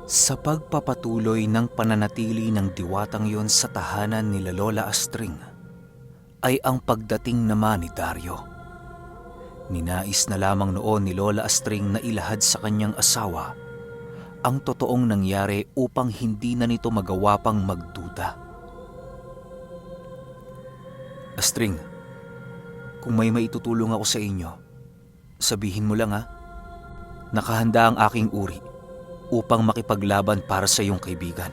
Sa pagpapatuloy ng pananatili ng diwatang yon sa tahanan ni Lola Astring, ay ang pagdating naman ni Dario. Ninais na lamang noon ni Lola Astring na ilahad sa kanyang asawa ang totoong nangyari upang hindi na nito magawa pang magduda. Astring, kung may maitutulong ako sa inyo, sabihin mo lang ha. Nakahanda ang aking uri upang makipaglaban para sa iyong kaibigan.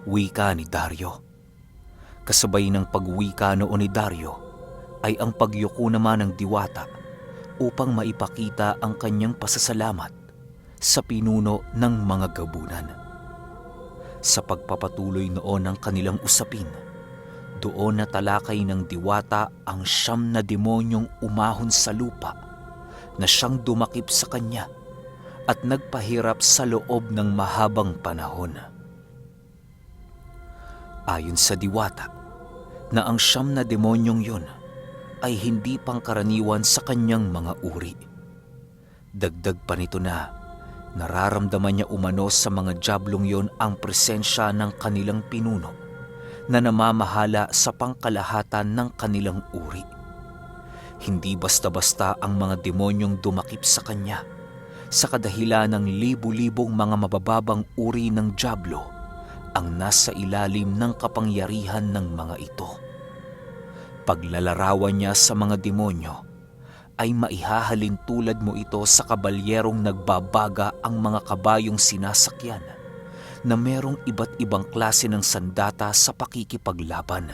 Wika ni Dario. Kasabay ng pagwika noon ni Dario ay ang pagyuko naman ng diwata upang maipakita ang kanyang pasasalamat sa pinuno ng mga gabunan. Sa pagpapatuloy noon ng kanilang usapin, doon natalakay ng diwata ang 9 na demonyong umahon sa lupa na siyang dumakip sa kanya at nagpahirap sa loob ng mahabang panahon. Ayon sa diwata, na ang 9 na demonyong yon ay hindi pangkaraniwan sa kanyang mga uri. Dagdag pa nito na nararamdaman niya umano sa mga diablong yon ang presensya ng kanilang pinuno na namamahala sa pangkalahatan ng kanilang uri. Hindi basta-basta ang mga demonyong dumakip sa kanya sa kadahilan ng libu-libong mga mabababang uri ng diablo ang nasa ilalim ng kapangyarihan ng mga ito. Paglalarawan niya sa mga demonyo ay maihahalin tulad mo ito sa kabalyerong nagbabaga ang mga kabayong sinasakyan na merong iba't ibang klase ng sandata sa pakikipaglaban.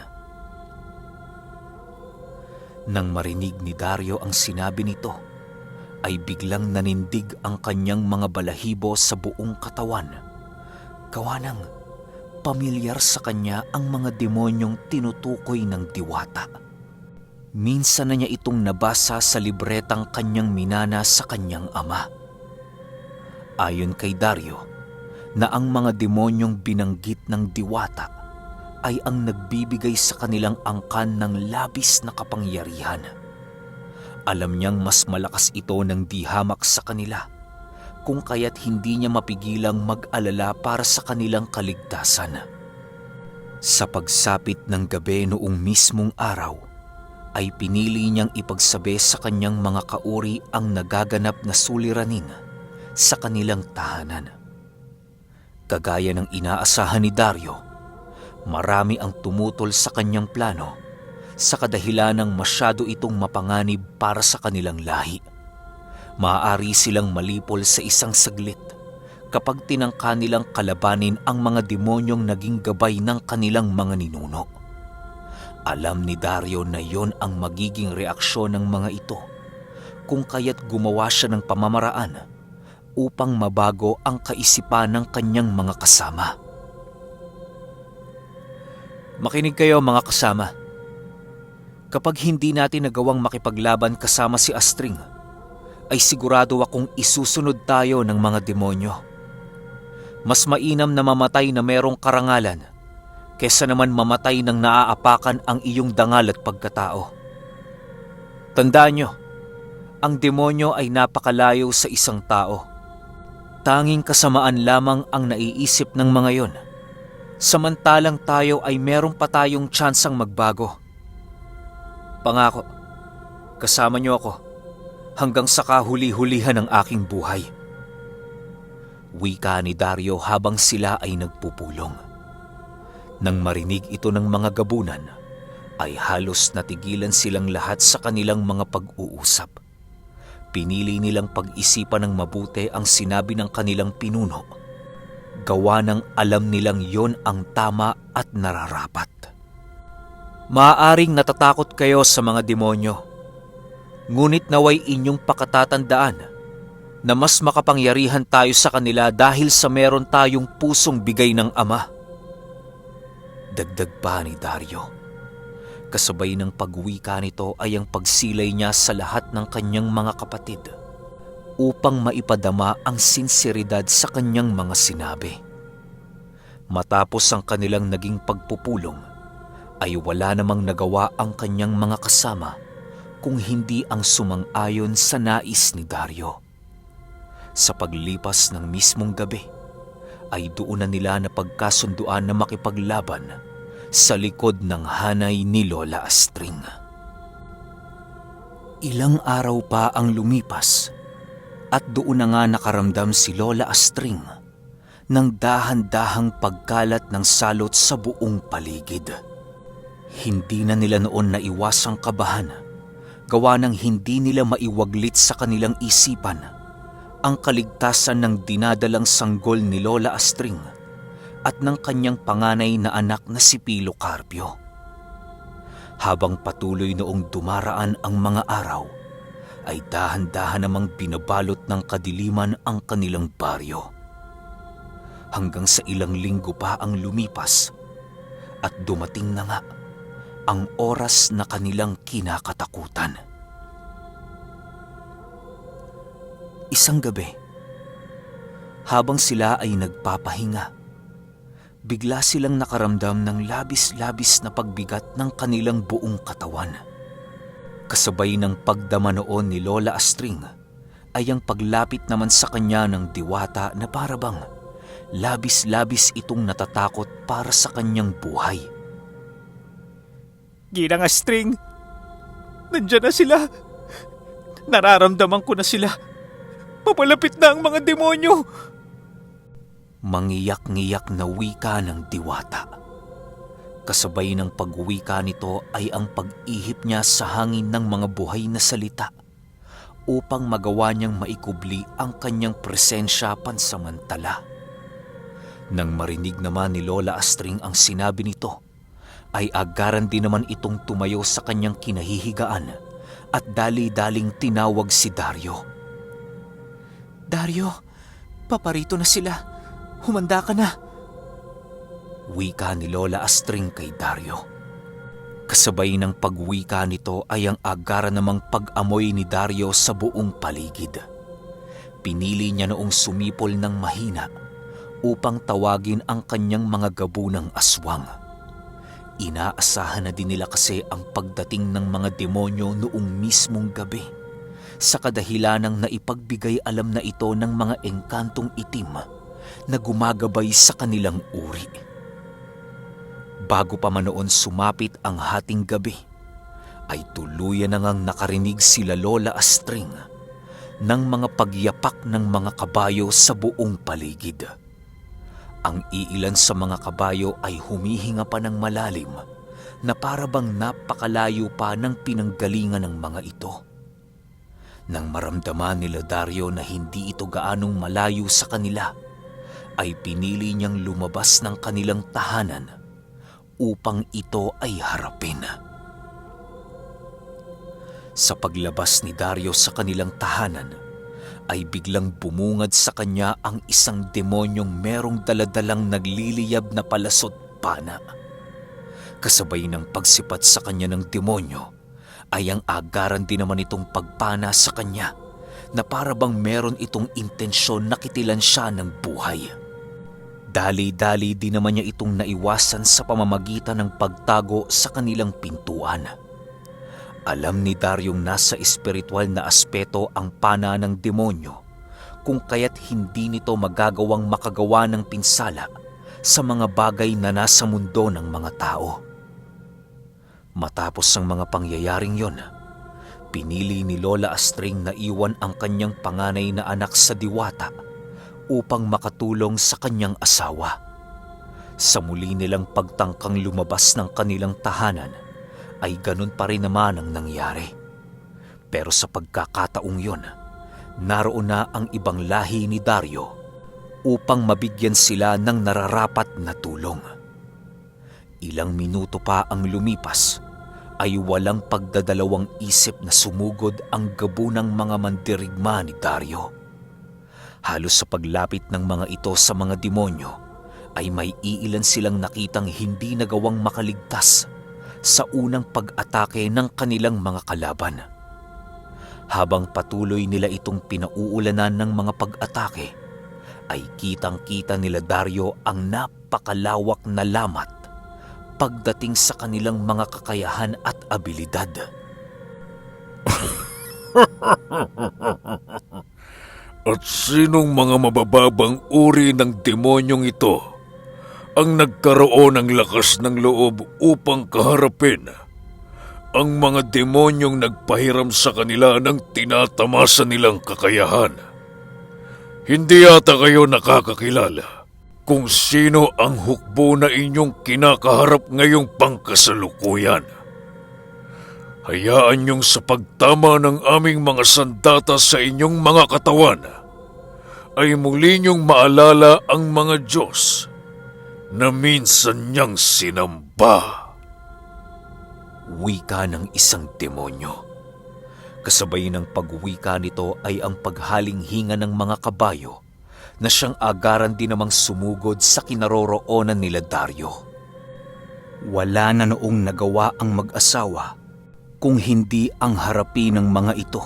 Nang marinig ni Dario ang sinabi nito, ay biglang nanindig ang kanyang mga balahibo sa buong katawan. Gawa ng pamilyar sa kanya ang mga demonyong tinutukoy ng diwata. Minsan na niya itong nabasa sa libretang kanyang minana sa kanyang ama. Ayon kay Dario, na ang mga demonyong binanggit ng diwata ay ang nagbibigay sa kanilang angkan ng labis na kapangyarihan. Alam niyang mas malakas ito ng dihamak sa kanila, kung kaya't hindi niya mapigilang mag-alala para sa kanilang kaligtasan. Sa pagsapit ng gabi noong mismong araw, ay pinili niyang ipagsabi sa kanyang mga kauri ang nagaganap na suliranin sa kanilang tahanan. Kagaya ng inaasahan ni Dario, marami ang tumutol sa kanyang plano sa kadahilan ng masyado itong mapanganib para sa kanilang lahi. Maaari silang malipol sa isang saglit kapag tinangka nilang kalabanin ang mga demonyong naging gabay ng kanilang mga ninuno. Alam ni Dario na yon ang magiging reaksyon ng mga ito, kung kaya't gumawa siya ng pamamaraan upang mabago ang kaisipan ng kanyang mga kasama. Makinig kayo mga kasama. Kapag hindi natin nagawang makipaglaban kasama si Astring, ay sigurado akong isusunod tayo ng mga demonyo. Mas mainam na mamatay na merong karangalan kesa naman mamatay ng naaapakan ang iyong dangal at pagkatao. Tandaan nyo, ang demonyo ay napakalayo sa isang tao. Tanging kasamaan lamang ang naiisip ng mga yon. Samantalang tayo ay meron pa tayong tsansang magbago. Pangako, kasama niyo ako hanggang sa kahuli-hulihan ng aking buhay. Wika ni Dario habang sila ay nagpupulong. Nang marinig ito ng mga gabunan, ay halos natigilan silang lahat sa kanilang mga pag-uusap. Pinili nilang pag-isipan ng mabuti ang sinabi ng kanilang pinuno. Gawa ng alam nilang yon ang tama at nararapat. Maaaring natatakot kayo sa mga demonyo, ngunit naway inyong pakatatandaan na mas makapangyarihan tayo sa kanila dahil sa meron tayong pusong bigay ng Ama. Dagdag pa ni Dario. Kasabay ng pagwika nito ay ang pagsilay niya sa lahat ng kanyang mga kapatid upang maipadama ang sinseridad sa kanyang mga sinabi. Matapos ang kanilang naging pagpupulong, ay wala namang nagawa ang kanyang mga kasama kung hindi ang sumang-ayon sa nais ni Dario. Sa paglipas ng mismong gabi, ay doon na nila napagkasunduan na makipaglaban sa likod ng hanay ni Lola Astring. Ilang araw pa ang lumipas at doon na nga nakaramdam si Lola Astring ng dahan-dahang pagkalat ng salot sa buong paligid. Hindi na nila noon naiwasang kabahan, gawa ng hindi nila maiwaglit sa kanilang isipan ang kaligtasan ng dinadalang sanggol ni Lola Astring at ng kanyang panganay na anak na si Pilo Carpio. Habang patuloy noong dumaraan ang mga araw, ay dahan-dahan namang binabalot ng kadiliman ang kanilang baryo. Hanggang sa ilang linggo pa ang lumipas at dumating na nga ang oras na kanilang kinakatakutan. Isang gabi, habang sila ay nagpapahinga, bigla silang nakaramdam ng labis-labis na pagbigat ng kanilang buong katawan. Kasabay ng pagdama noon ni Lola Astring ay ang paglapit naman sa kanya ng diwata na parabang labis-labis itong natatakot para sa kanyang buhay. Ginang Astring, nandyan na sila. Nararamdaman ko na sila. Papalapit na ang mga demonyo. Mangiyak-ngiyak na wika ng diwata. Kasabay ng pagwika nito ay ang pag-ihip niya sa hangin ng mga buhay na salita upang magawa niyang maikubli ang kanyang presensya pansamantala. Nang marinig naman ni Lola Astring ang sinabi nito, ay agaran din naman itong tumayo sa kanyang kinahihigaan at dali-daling tinawag si Dario. Dario, paparito na sila. Humanda ka na. Wika ni Lola Astring kay Dario. Kasabay ng pagwika nito ay ang agaran namang pag-amoy ni Dario sa buong paligid. Pinili niya noong sumipol ng mahina upang tawagin ang kanyang mga gabunang aswang. Inaasahan na din nila kasi ang pagdating ng mga demonyo noong mismong gabi, sa kadahilanang naipagbigay alam na ito ng mga engkantong itim na gumagabay sa kanilang uri. Bago pa man noon sumapit ang hating gabi, ay tuluyan na ngang nakarinig sila Lola Astring ng mga pagyapak ng mga kabayo sa buong paligid. Ang iilan sa mga kabayo ay humihinga pa ng malalim na parabang napakalayo pa ng pinanggalingan ng mga ito. Nang maramdaman nila Dario na hindi ito gaanong malayo sa kanila, ay pinili niyang lumabas ng kanilang tahanan upang ito ay harapin. Sa paglabas ni Dario sa kanilang tahanan, ay biglang bumungad sa kanya ang isang demonyong merong daladalang nagliliyab na palasot pana. Kasabay ng pagsipat sa kanya ng demonyo, ay ang agaran din naman itong pagpana sa kanya na parabang meron itong intensyon na kitilan siya ng buhay. Dali-dali din naman niya itong naiwasan sa pamamagitan ng pagtago sa kanilang pintuan. Alam ni Daryong nasa espiritual na aspeto ang pana ng demonyo, kung kaya't hindi nito magagawang makagawa ng pinsala sa mga bagay na nasa mundo ng mga tao. Matapos ang mga pangyayaring yon, pinili ni Lola Astring na iwan ang kanyang panganay na anak sa diwata upang makatulong sa kanyang asawa. Sa muli nilang pagtangkang lumabas ng kanilang tahanan, ay ganun pa rin naman ang nangyari. Pero sa pagkakataong yon, naroon na ang ibang lahi ni Dario upang mabigyan sila ng nararapat na tulong. Ilang minuto pa ang lumipas, ay walang pagdadalawang isip na sumugod ang gabunang mga mandirigma ni Dario. Halos sa paglapit ng mga ito sa mga demonyo, ay may iilan silang nakitang hindi nagawang makaligtas sa unang pag-atake ng kanilang mga kalaban. Habang patuloy nila itong pinauulanan ng mga pag-atake, ay kitang-kita nila Dario ang napakalawak na lamat pagdating sa kanilang mga kakayahan at abilidad. At sinong mga mabababang uri ng demonyong ito ang nagkaroon ng lakas ng loob upang kaharapin ang mga demonyong nagpahiram sa kanila ng tinatamasa nilang kakayahan? Hindi yata kayo nakakakilala kung sino ang hukbo na inyong kinakaharap ngayong pangkasalukuyan. Hayaan niyong sa pagtama ng aming mga sandata sa inyong mga katawan ay muli niyong maalala ang mga Diyos na minsan niyang sinamba. Wika ng isang demonyo. Kasabay ng pagwika nito ay ang paghalinghinga ng mga kabayo na siyang agaran din namang sumugod sa kinaroroonan nila Dario. Wala na noong nagawa ang mag-asawa kung hindi ang harapin ng mga ito,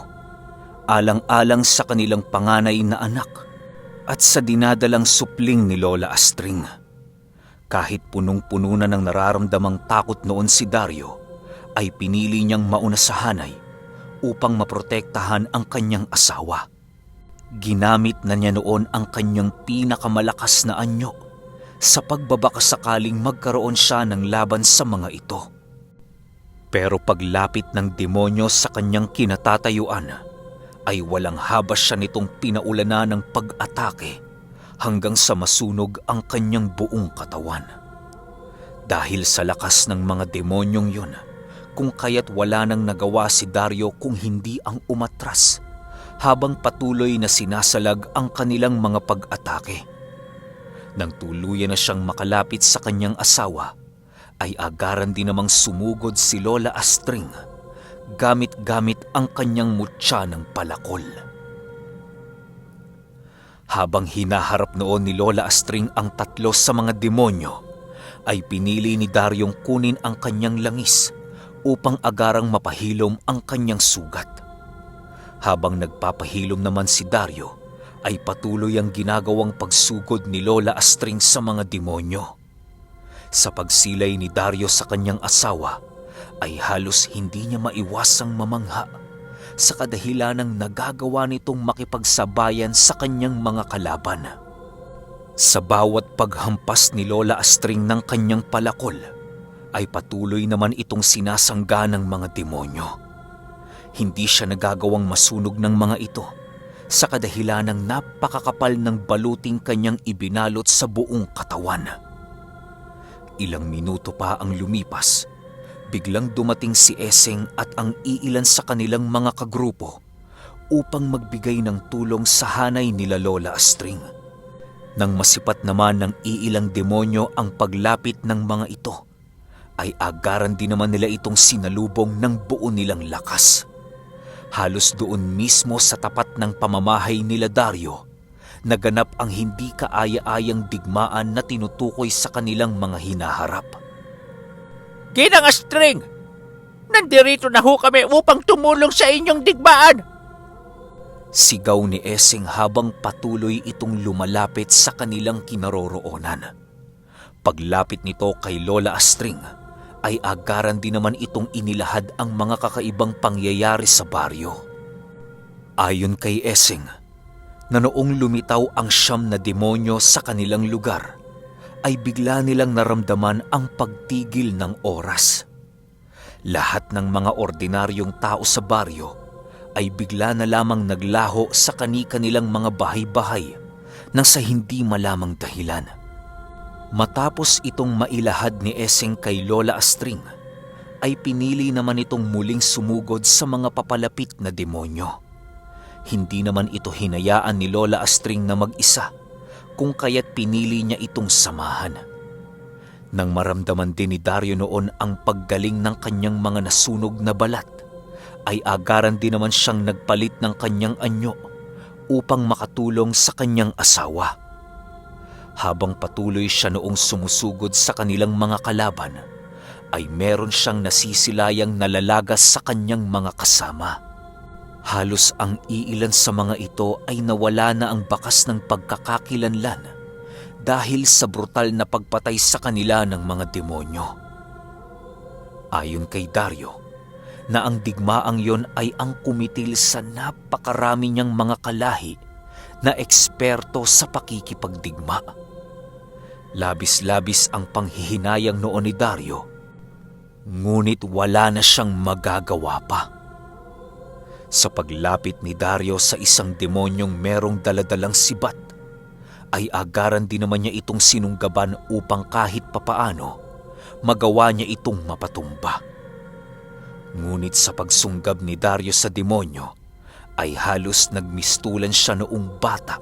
alang-alang sa kanilang panganay na anak at sa dinadalang supling ni Lola Astring. Kahit punong-puno na ng nararamdamang takot noon si Dario, ay pinili niyang mauna sa hanay upang maprotektahan ang kanyang asawa. Ginamit na niya noon ang kanyang pinakamalakas na anyo sa pagbabaka sakaling magkaroon siya ng laban sa mga ito. Pero paglapit ng demonyo sa kanyang kinatatayuan, ay walang habas siya nitong pinaulanan ng pag-atake hanggang sa masunog ang kanyang buong katawan. Dahil sa lakas ng mga demonyong yun, kung kaya't wala nang nagawa si Dario kung hindi ang umatras habang patuloy na sinasalag ang kanilang mga pag-atake. Nang tuluyan na siyang makalapit sa kanyang asawa, ay agaran din namang sumugod si Lola Astring, gamit-gamit ang kanyang mutya ng palakol. Habang hinaharap noon ni Lola Astring ang tatlo sa mga demonyo, ay pinili ni Daryong kunin ang kanyang langis upang agarang mapahilom ang kanyang sugat. Habang nagpapahilom naman si Dario, ay patuloy ang ginagawang pagsugod ni Lola Astring sa mga demonyo. Sa pagsilay ni Dario sa kanyang asawa, ay halos hindi niya maiwasang mamangha sa kadahilanang nagagawa nitong makipagsabayan sa kanyang mga kalaban. Sa bawat paghampas ni Lola Astring ng kanyang palakol, ay patuloy naman itong sinasangga ng mga demonyo. Hindi siya nagagawang masunog ng mga ito sa kadahilanang napakakapal ng baluting kanyang ibinalot sa buong katawan. Ilang minuto pa ang lumipas, biglang dumating si Eseng at ang iilan sa kanilang mga kagrupo upang magbigay ng tulong sa hanay nila Lola Astring. Nang masipat naman ng iilang demonyo ang paglapit ng mga ito, ay agaran din naman nila itong sinalubong ng buo nilang lakas. Halos doon mismo sa tapat ng pamamahay nila Dario, naganap ang hindi kaaya-ayang digmaan na tinutukoy sa kanilang mga hinaharap. Ginang Astring! Nandirito na ho kami upang tumulong sa inyong digmaan! Sigaw ni Eseng habang patuloy itong lumalapit sa kanilang kinaroroonan. Paglapit nito kay Lola Astring, ay agaran din naman itong inilahad ang mga kakaibang pangyayari sa baryo. Ayon kay Eseng, na noong lumitaw ang 9 na demonyo sa kanilang lugar, ay bigla nilang naramdaman ang pagtigil ng oras. Lahat ng mga ordinaryong tao sa baryo ay bigla na lamang naglaho sa kani-kanilang mga bahay-bahay nang sa hindi malamang dahilan. Matapos itong mailahad ni Eseng kay Lola Astring, ay pinili naman itong muling sumugod sa mga papalapit na demonyo. Hindi naman ito hinayaan ni Lola Astring na mag-isa, kung kaya't pinili niya itong samahan. Nang maramdaman din ni Dario noon ang paggaling ng kanyang mga nasunog na balat, ay agaran din naman siyang nagpalit ng kanyang anyo upang makatulong sa kanyang asawa. Habang patuloy siya noong sumusugod sa kanilang mga kalaban, ay meron siyang nasisilayang nalalagas sa kanyang mga kasama. Halos ang iilan sa mga ito ay nawala na ang bakas ng pagkakakilanlan dahil sa brutal na pagpatay sa kanila ng mga demonyo. Ayon kay Dario, na ang digmaang yon ay ang kumitil sa napakarami niyang mga kalahi na eksperto sa pakikipagdigma. Labis-labis ang panghihinayang noon ni Dario, ngunit wala na siyang magagawa pa. Sa paglapit ni Dario sa isang demonyong merong daladalang sibat, ay agaran din naman niya itong sinunggaban upang kahit papaano magawa niya itong mapatumba. Ngunit sa pagsunggab ni Dario sa demonyo, ay halos nagmistulan siya noong bata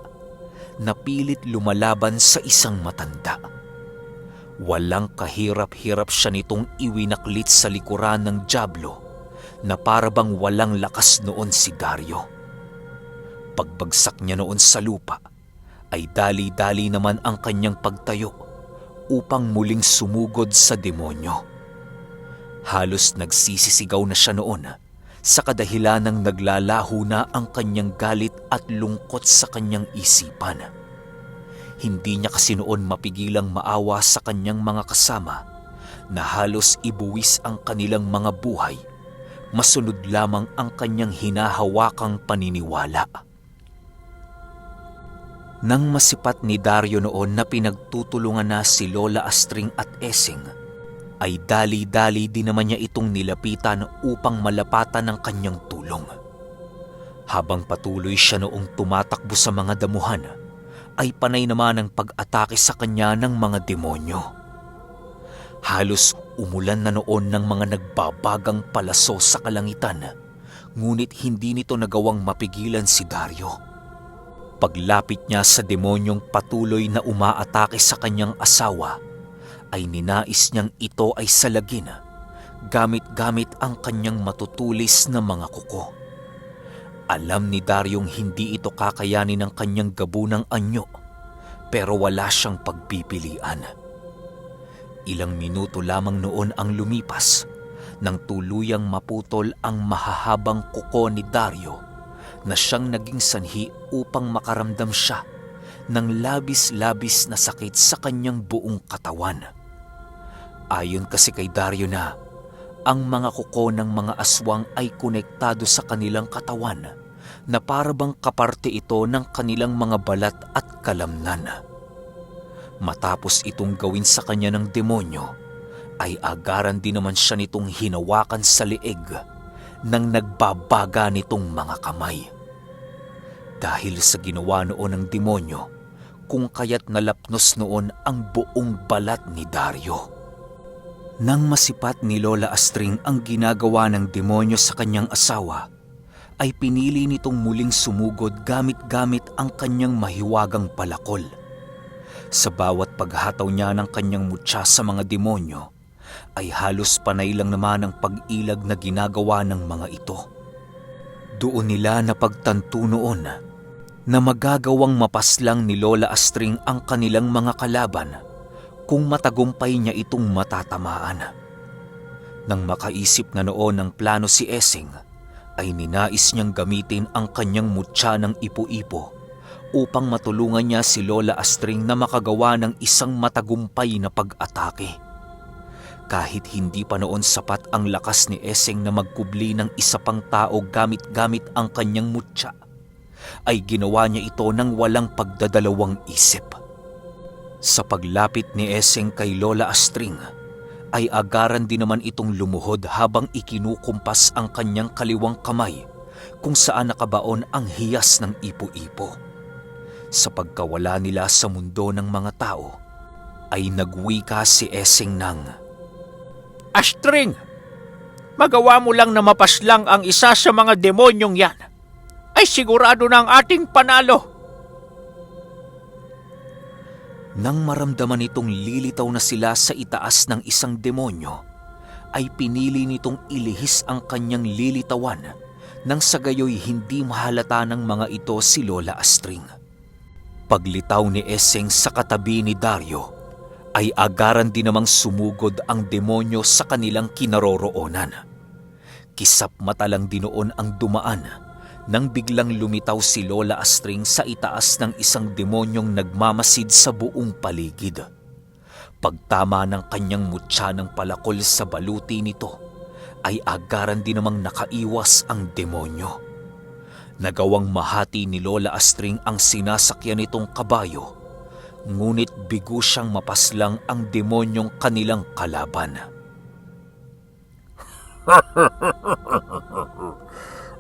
na pilit lumalaban sa isang matanda. Walang kahirap-hirap siya nitong iwinaklit sa likuran ng dyablo na parabang walang lakas noon si Dario. Pagbagsak niya noon sa lupa, ay dali-dali naman ang kanyang pagtayo upang muling sumugod sa demonyo. Halos nagsisisigaw na siya noon sa kadahilanang naglalaho na ang kanyang galit at lungkot sa kanyang isipan. Hindi niya kasi noon mapigilang maawa sa kanyang mga kasama na halos ibuwis ang kanilang mga buhay, masunod lamang ang kanyang hinahawakang paniniwala. Nang masipat ni Dario noon na pinagtutulungan na si Lola Astring at Esing, ay dali-dali din naman niya itong nilapitan upang malapatan ng kanyang tulong. Habang patuloy siya noong tumatakbo sa mga damuhan, ay panay naman ang pag-atake sa kanya ng mga demonyo. Halos umulan na noon ng mga nagbabagang palaso sa kalangitan, ngunit hindi nito nagawang mapigilan si Dario. Paglapit niya sa demonyong patuloy na umaatake sa kanyang asawa, ay ninais niyang ito ay salagin gamit-gamit ang kanyang matutulis na mga kuko. Alam ni Daryong hindi ito kakayanin ng kanyang gabunang anyo, pero wala siyang pagpipilian. Ilang minuto lamang noon ang lumipas nang tuluyang maputol ang mahahabang kuko ni Dario na siyang naging sanhi upang makaramdam siya ng labis-labis na sakit sa kanyang buong katawan. Ayon kasi kay Dario na ang mga kuko ng mga aswang ay konektado sa kanilang katawan na parabang kaparte ito ng kanilang mga balat at kalamnan. Matapos itong gawin sa kanya ng demonyo, ay agaran din naman siya nitong hinawakan sa leeg nang nagbabaga nitong mga kamay. Dahil sa ginawa noon ng demonyo, kung kaya't nalapnos noon ang buong balat ni Dario. Nang masipat ni Lola Astring ang ginagawa ng demonyo sa kanyang asawa, ay pinili nitong muling sumugod gamit-gamit ang kanyang mahiwagang palakol. Sa bawat paghataw niya ng kanyang mutya sa mga demonyo, ay halos panay lang naman ang pag-ilag na ginagawa ng mga ito. Doon nila napagtanto noon na magagawang mapaslang ni Lola Astring ang kanilang mga kalaban kung matagumpay niya itong matatamaan. Nang makaisip na noon ng plano si Esing, ay ninais niyang gamitin ang kanyang mutya ng ipo-ipo upang matulungan niya si Lola Astring na makagawa ng isang matagumpay na pag-atake. Kahit hindi pa noon sapat ang lakas ni Esing na magkubli ng isa pang tao gamit-gamit ang kanyang mutya, ay ginawa niya ito ng walang pagdadalawang isip. Sa paglapit ni Esing kay Lola Astring, ay agaran din naman itong lumuhod habang ikinukumpas ang kanyang kaliwang kamay kung saan nakabaon ang hiyas ng ipo-ipo. Sa pagkawala nila sa mundo ng mga tao, ay nagwika si Esing ng, Astring, magawa mo lang na mapaslang ang isa sa mga demonyong yan, ay sigurado na ang ating panalo. Nang maramdaman nitong lilitaw na sila sa itaas ng isang demonyo, ay pinili nitong ilihis ang kanyang lilitawan nang sa gayoy hindi mahalata ng mga ito si Lola Astring. Paglitaw ni Esing sa katabi ni Dario, ay agaran din namang sumugod ang demonyo sa kanilang kinaroroonan. Kisap mata lang din noon ang dumaan nang biglang lumitaw si Lola Astring sa itaas ng isang demonyong nagmamasid sa buong paligid. Pagtama ng kanyang mutya ng palakol sa baluti nito, ay agaran din namang nakaiwas ang demonyo. Nagawang mahati ni Lola Astring ang sinasakyan nitong kabayo, ngunit bigo siyang mapaslang ang demonyong kanilang kalaban.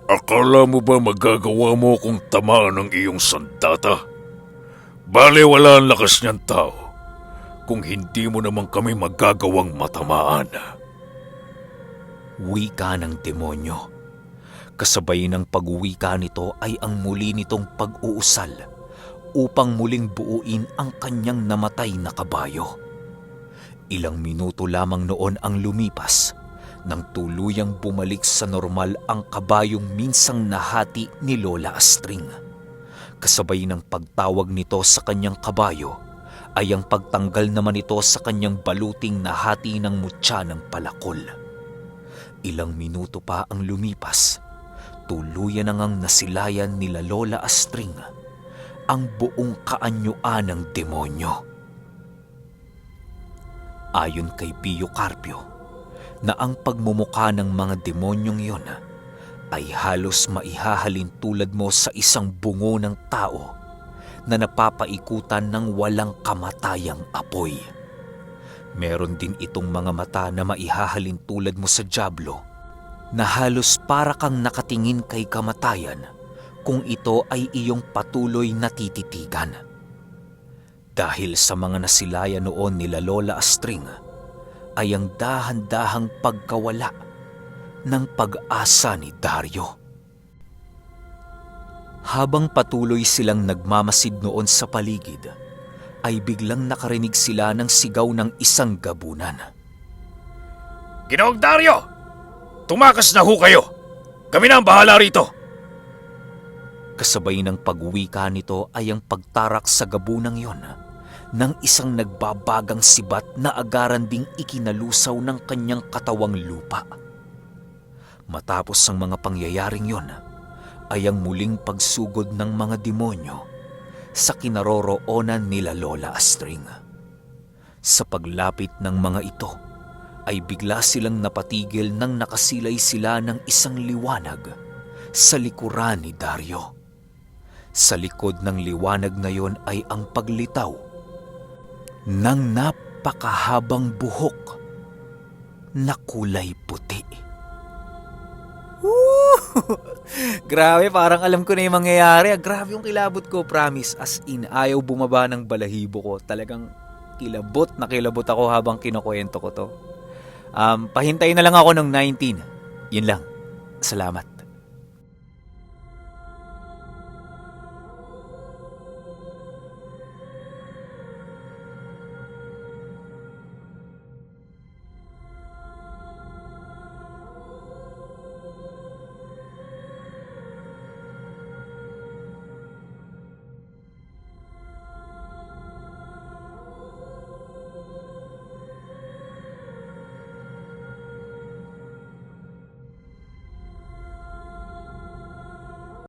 Akala mo ba magagawa mo kung tamaan ng iyong sandata? Bale wala ang lakas niyan tao kung hindi mo naman kami magagawang matamaan. Wika ng demonyo. Kasabay ng pagwika nito ay ang muli nitong pag-uusal upang muling buuin ang kanyang namatay na kabayo. Ilang minuto lamang noon ang lumipas nang tuluyang bumalik sa normal ang kabayong minsang nahati ni Lola Astring. Kasabay ng pagtawag nito sa kanyang kabayo ay ang pagtanggal naman ito sa kanyang baluting nahati ng mutya ng palakol. Ilang minuto pa ang lumipas, tuluyan na ngang nasilayan nila Lola Astring ang buong kaanyuan ng demonyo. Ayon kay Pio Carpio, na ang pagmumukha ng mga demonyong yon ay halos maihahalin tulad mo sa isang bungo ng tao na napapaikutan ng walang kamatayang apoy. Meron din itong mga mata na maihahalin tulad mo sa dyablo na halos para kang nakatingin kay kamatayan kung ito ay iyong patuloy na tititigan. Dahil sa mga nasilaya noon nila Lola Astring ay ang dahan-dahang pagkawala ng pag-asa ni Dario. Habang patuloy silang nagmamasid noon sa paligid, ay biglang nakarinig sila ng sigaw ng isang gabunan. Ginoong Dario! Tumakas na ho kayo! Kami na ang bahala rito! Kasabay ng pagwika nito ay ang pagtarak sa gabunang yon ng isang nagbabagang sibat na agaran ding ikinalusaw ng kanyang katawang lupa. Matapos ang mga pangyayaring yon, ay ang muling pagsugod ng mga demonyo sa kinaroroonan nila Lola Astring. Sa paglapit ng mga ito, ay bigla silang napatigil nang nakasilay sila ng isang liwanag sa likuran ni Dario. Sa likod ng liwanag na yon ay ang paglitaw ng napakahabang buhok na kulay puti. Grabe, parang alam ko na yung mangyayari. Grabe yung kilabot ko, promise. As in, ayaw bumaba ng balahibo ko. Talagang kilabot na kilabot ako habang kinukwento ko to. Pahintay na lang ako ng 19. Yun lang. Salamat.